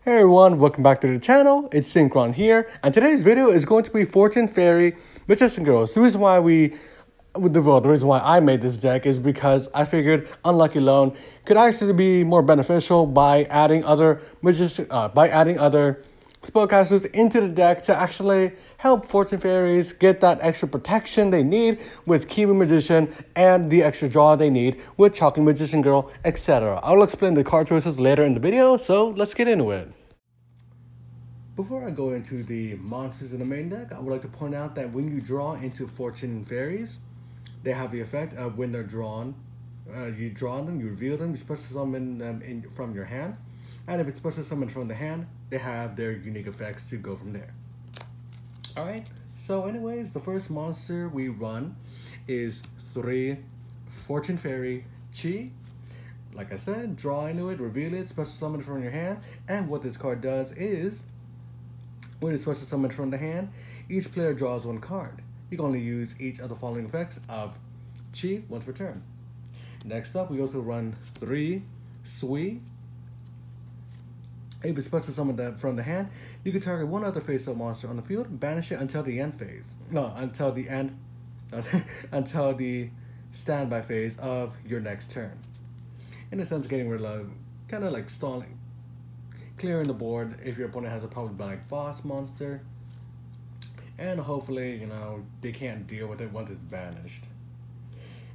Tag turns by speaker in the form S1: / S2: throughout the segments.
S1: Hey everyone, welcome back to the channel. It's Synchron here, and today's video is going to be Fortune Fairy Magician Girls. The reason why the reason why I made this deck is because I figured Unlucky Loan could actually be more beneficial by adding other spellcasters into the deck to actually help Fortune Fairies get that extra protection they need with Kiwi Magician and the extra draw they need with Chocolate Magician Girl, etc. I'll explain the card choices later in the video, so let's get into it. Before I go into the monsters in the main deck, I would like to point out that when you draw into Fortune Fairies, they have the effect of when they're drawn, you draw them, you reveal them, you special summon them from your hand, and if it's special summoned from the hand, they have their unique effects to go from there. Alright, so anyways, the first monster we run is 3 Fortune Fairy Chi. Like I said, draw into it, reveal it, special summon it from your hand, and what this card does is, when it's special summoned from the hand, each player draws one card. You can only use each of the following effects of Chi once per turn. Next up, we also run 3 Sui. If it's special summoned from the hand, you can target one other face-up monster on the field, banish it until the end phase. No, until the end, until the standby phase of your next turn. In a sense, getting rid of, kind of like stalling, clearing the board if your opponent has a problematic boss monster, and hopefully, you know, they can't deal with it once it's banished.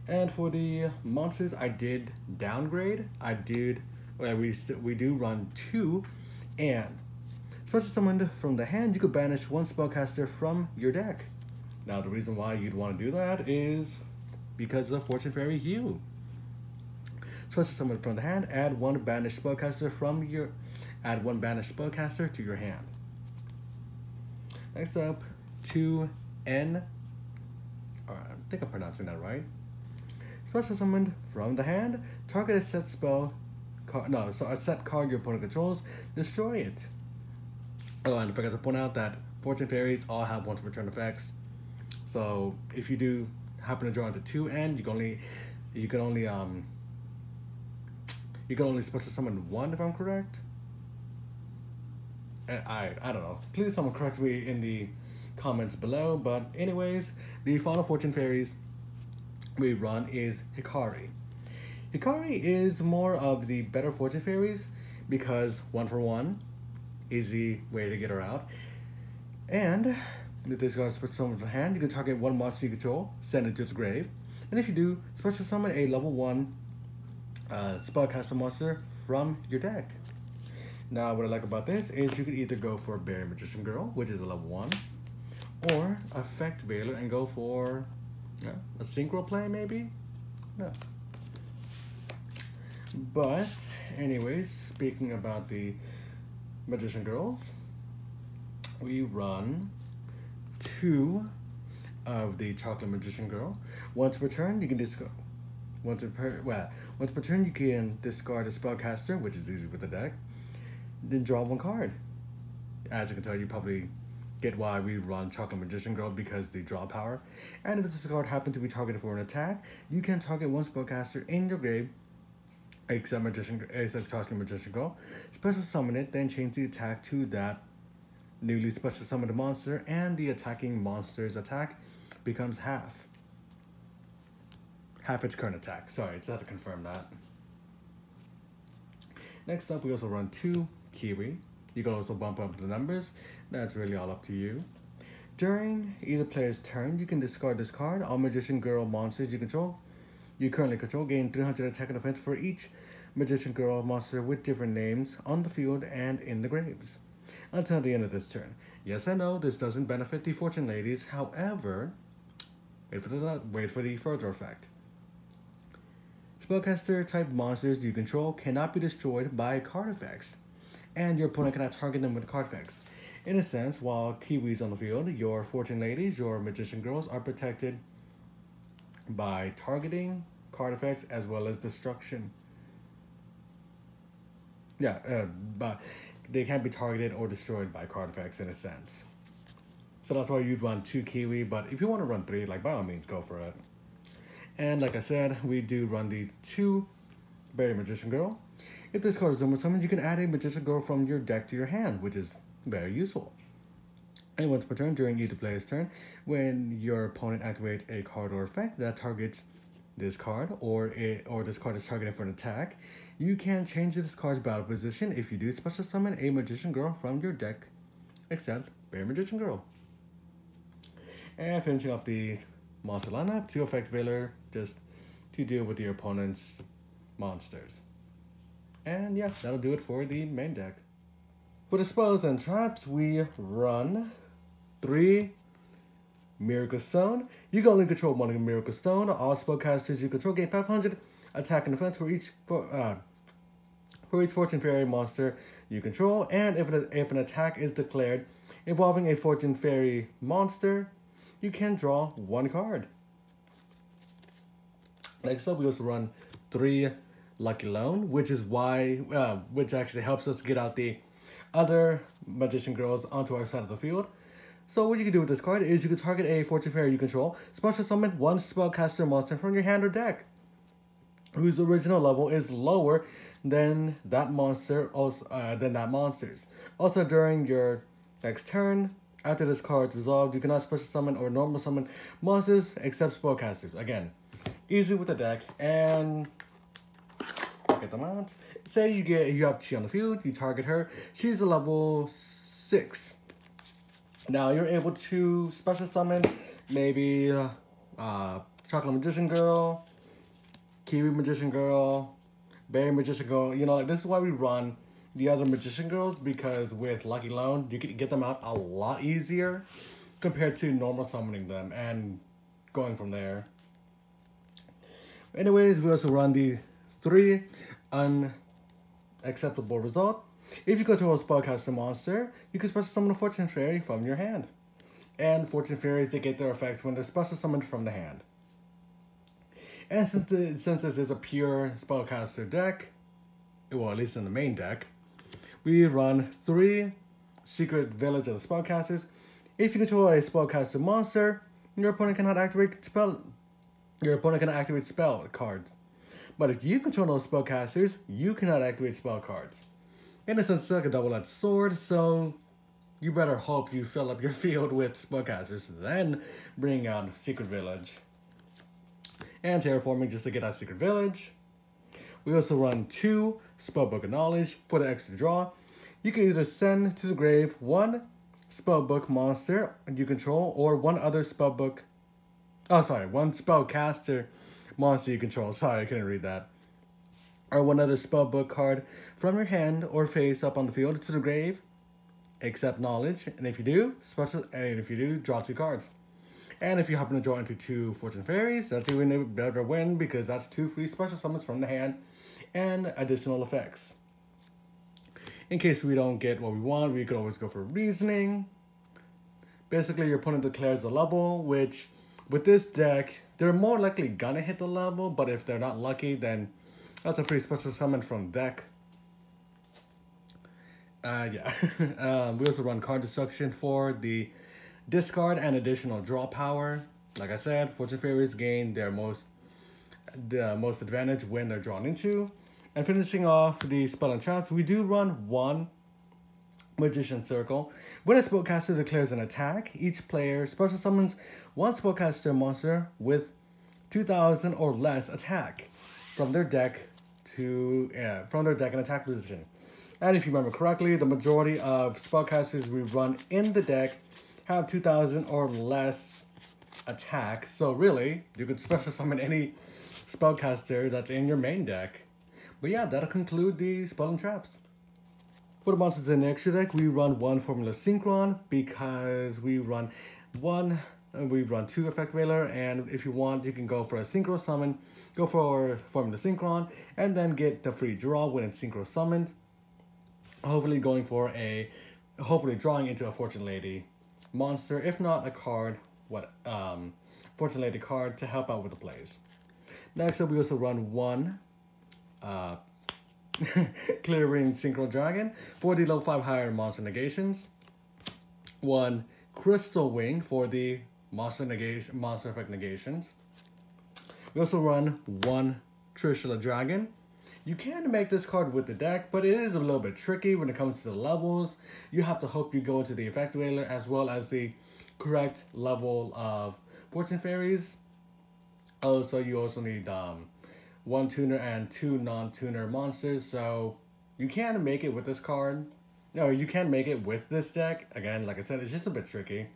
S1: And for the monsters, I did downgrade. We do run 2, and special summoned from the hand, you could banish one spellcaster from your deck. Now, the reason why you'd want to do that is because of Fortune Fairy Yugioh. Special summoned from the hand, add one banished spellcaster to your hand. Next up, 2N. I think I'm pronouncing that right. Special summoned from the hand, target a set a set card your opponent controls, destroy it. Oh, and I forgot to point out that Fortune Fairies all have once per turn effects. So if you do happen to draw into 2N, you can only special summon one, if I'm correct. I don't know. Please someone correct me in the comments below. But anyways, the final Fortune Fairies we run is Hikari. Hikari is more of the better Fortune Fairies because 1-for-1, easy way to get her out. And if this guy's special summon from hand, you can target one monster you control, send it to its grave. And if you do, special summon a level 1 spellcaster monster from your deck. Now, what I like about this is you could either go for Berry Magician Girl, which is a level 1, or Effect Veiler and go for a synchro play, maybe? No. But, anyways, speaking about the Magician Girls, we run 2 of the Chocolate Magician Girl. Once per turn, you can discard. Once per turn, you can discard a spellcaster, which is easy with the deck. Then draw one card. As you can tell, you probably get why we run Chocolate Magician Girl, because the draw power. And if this card happens to be targeted for an attack, you can target one spellcaster in your grave, except Chocolate Magician Girl. Special summon it, then change the attack to that newly special summoned monster, and the attacking monster's attack becomes half its current attack. Sorry, just had to confirm that. Next up, we also run 2 Kiwi. You can also bump up the numbers. That's really all up to you. During either player's turn, you can discard this card. All Magician Girl monsters you currently control gain 300 attack and defense for each Magician Girl monster with different names on the field and in the graves until the end of this turn. Yes, I know this doesn't benefit the Fortune Ladies. However, wait for the further effect. Spellcaster type monsters you control cannot be destroyed by card effects, and your opponent cannot target them with card effects. In a sense, while Kiwi's on the field, your Fortune Ladies, your Magician Girls, are protected by targeting, card effects, as well as destruction. But they can't be targeted or destroyed by card effects in a sense. So that's why you'd run 2 Kiwi, but if you want to run 3, like, by all means, go for it. And like I said, we do run the 2 Berry Magician Girl. If this card is normal summon, you can add a Magician Girl from your deck to your hand, which is very useful. And once per turn, during either player's turn, when your opponent activates a card or effect that targets this card, or this card is targeted for an attack, you can change this card's battle position. If you do, special summon a Magician Girl from your deck, except Bear Magician Girl. And finishing off the monster lineup, 2 effect Veiler, just to deal with your opponent's monsters. And yeah, that'll do it for the main deck. For the spells and traps, we run 3 Miracle Stone. You can only control 1 Miracle Stone. All spellcasters you control gain 500 attack and defense for each Fortune Fairy monster you control. And if an attack is declared involving a Fortune Fairy monster, you can draw 1 card. Next up, we also run 3 Lucky Loan, which actually helps us get out the other Magician Girls onto our side of the field. So what you can do with this card is you can target a Fortune Fairy you control, special summon 1 spellcaster monster from your hand or deck, whose original level is lower than that monster's. Also, during your next turn, after this card is resolved, you cannot special summon or normal summon monsters except spellcasters. Again, easy with the deck. And get them out. Say you have Chi on the field, you target her. She's a level 6. Now you're able to special summon maybe Chocolate Magician Girl, Kiwi Magician Girl, Berry Magician Girl. You know, like, this is why we run the other Magician Girls, because with Lucky Loan, you can get them out a lot easier compared to normal summoning them and going from there. Anyways, we also run the 3 unacceptable result. If you control a spellcaster monster, you can special summon a Fortune Fairy from your hand. And Fortune Fairies, they get their effects when they're special summoned from the hand. And since this is a pure spellcaster deck, well, at least in the main deck, we run 3 Secret Village of the Spellcasters. If you control a spellcaster monster, your opponent cannot activate spell cards. But if you control those spellcasters, you cannot activate spell cards. In a sense, it's like a double-edged sword, so you better hope you fill up your field with spellcasters, then bring out Secret Village. And Terraforming just to get out Secret Village. We also run 2 Spellbook of Knowledge for the extra draw. You can either send to the grave 1 Spellbook monster you control, or 1 other Spellbook... Oh, sorry, 1 Spellcaster monster you control. Sorry, I couldn't read that. Or 1 other spellbook card from your hand or face up on the field to the grave, except knowledge. And if you do, draw 2 cards. And if you happen to draw into 2 Fortune Fairies, that's even a better win, because that's 2 free special summons from the hand and additional effects. In case we don't get what we want, we could always go for reasoning. Basically, your opponent declares a level, which with this deck, they're more likely gonna hit the level, but if they're not lucky, then that's a free special summon from deck. We also run card destruction for the discard and additional draw power. Like I said, Fortune Fairies gain the most advantage when they're drawn into. And finishing off the spell and traps, we do run 1 Magician Circle. When a spellcaster declares an attack, each player special summons 1 spellcaster monster with 2,000 or less attack from their deck and attack position. And if you remember correctly, the majority of spellcasters we run in the deck have 2,000 or less attack. So really, you could special summon any spellcaster that's in your main deck. But yeah, that'll conclude the spell and traps. For the monsters in the extra deck, we run 1 Formula Synchron, because we run 2 Effect Veiler, and if you want, you can go for a Synchro Summon, go for Formula Synchron, and then get the free draw when it's Synchro Summoned. Hopefully drawing into a Fortune Lady monster, if not a card, Fortune Lady card to help out with the plays. Next up, we also run 1 Clearing Synchro Dragon for the level 5 higher monster negations, 1 Crystal Wing for the monster effect negations. We also run 1 Trishula Dragon. You can make this card with the deck, but it is a little bit tricky when it comes to the levels. You have to hope you go into the effect whaler as well as the correct level of Fortune Fairies. Also, you also need 1 tuner and 2 non-tuner monsters, so you can make it with this card. No, you can make it with this deck. Again, like I said, it's just a bit tricky.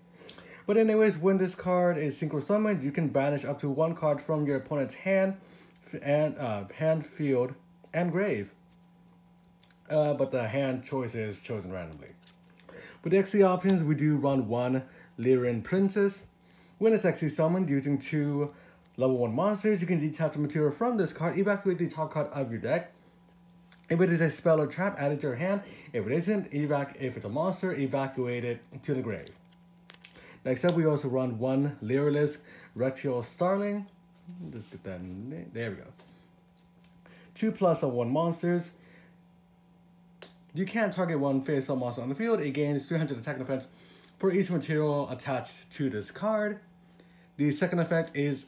S1: But anyways, when this card is synchro summoned, you can banish up to 1 card from your opponent's hand, and field, and grave. But the hand choice is chosen randomly. For the XC options, we do run 1 Lyran Princess. When it's XC summoned using 2 level 1 monsters, you can detach a material from this card, evacuate the top card of your deck. If it is a spell or trap, add it to your hand. If it isn't, if it's a monster, evacuate it to the grave. Next up, we also run 1 Lyrilisk Yugioh Starling. Just get that in there. There we go. 2 plus of 1 monsters. You can target 1 face-up monster on the field. It gains 300 attack and defense for each material attached to this card. The second effect is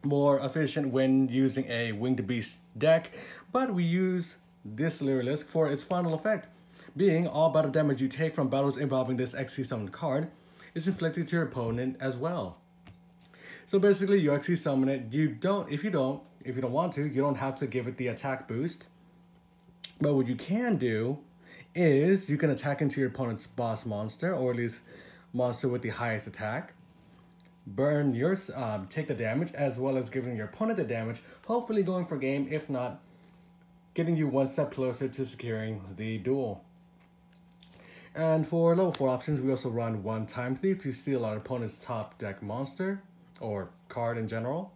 S1: more efficient when using a Winged Beast deck, but we use this Lyrilisk for its final effect, being all battle damage you take from battles involving this XC summoned card is inflicted to your opponent as well. So basically, you XC summon it. If you don't want to, you don't have to give it the attack boost. But what you can do is you can attack into your opponent's boss monster, or at least monster with the highest attack. Burn yours, take the damage, as well as giving your opponent the damage, hopefully going for game, if not, getting you 1 step closer to securing the duel. And for level 4 options, we also run 1 Time Thief to steal our opponent's top deck monster, or card in general.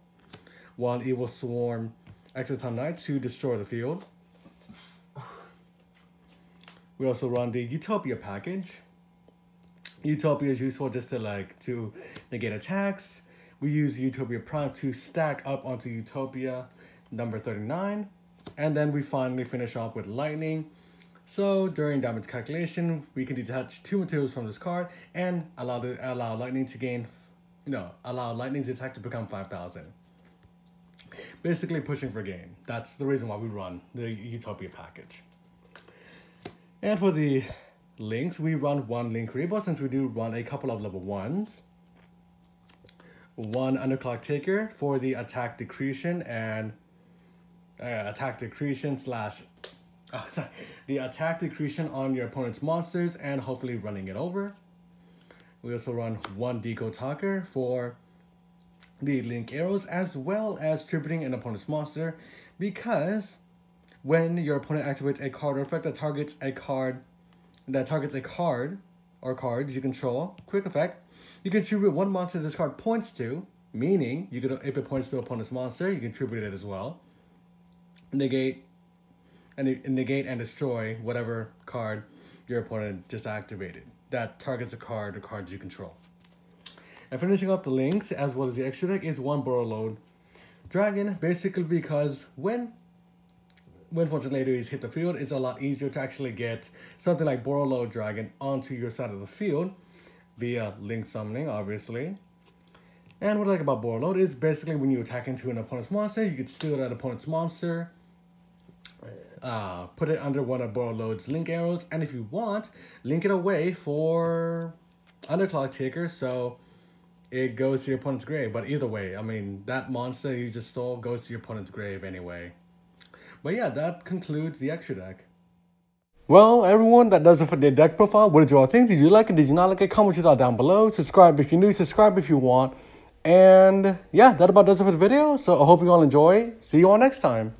S1: 1 Evil Swarm Exoton Knight to destroy the field. We also run the Utopia package. Utopia is useful just to negate attacks. We use Utopia Prime to stack up onto Utopia number 39. And then we finally finish off with Lightning. So during damage calculation, we can detach 2 materials from this card and allow Lightning to gain, allow Lightning's attack to become 5,000. Basically pushing for game. That's the reason why we run the Utopia package. And for the links, we run 1 Link Rebo, since we do run a couple of level 1s. 1 Underclock Taker for the attack decretion and the attack decretion on your opponent's monsters and hopefully running it over. We also run 1 Deco Talker for the link arrows, as well as tributing an opponent's monster, because when your opponent activates a card or effect that targets a card or cards you control, quick effect, you contribute 1 monster this card points to, meaning you could, if it points to opponent's monster, you contribute it as well. Negate and destroy whatever card your opponent just activated that targets a card or cards you control. And finishing off the links, as well as the extra deck, is 1 Borrowload Dragon, basically because when Fortune Ladies hit the field, it's a lot easier to actually get something like Borrowload Dragon onto your side of the field via link summoning, obviously. And what I like about Borrowload is basically when you attack into an opponent's monster, you can steal that opponent's monster, put it under one of Borrowload's link arrows, and if you want, link it away for Underclock Taker, so it goes to your opponent's grave. But either way, I mean, that monster you just stole goes to your opponent's grave anyway. But yeah, that concludes the extra deck. Well, everyone, that does it for the deck profile. What did you all think? Did you like it? Did you not like it? Comment your thought down below. Subscribe if you're new. Subscribe if you want. And yeah, that about does it for the video. So I hope you all enjoy. See you all next time.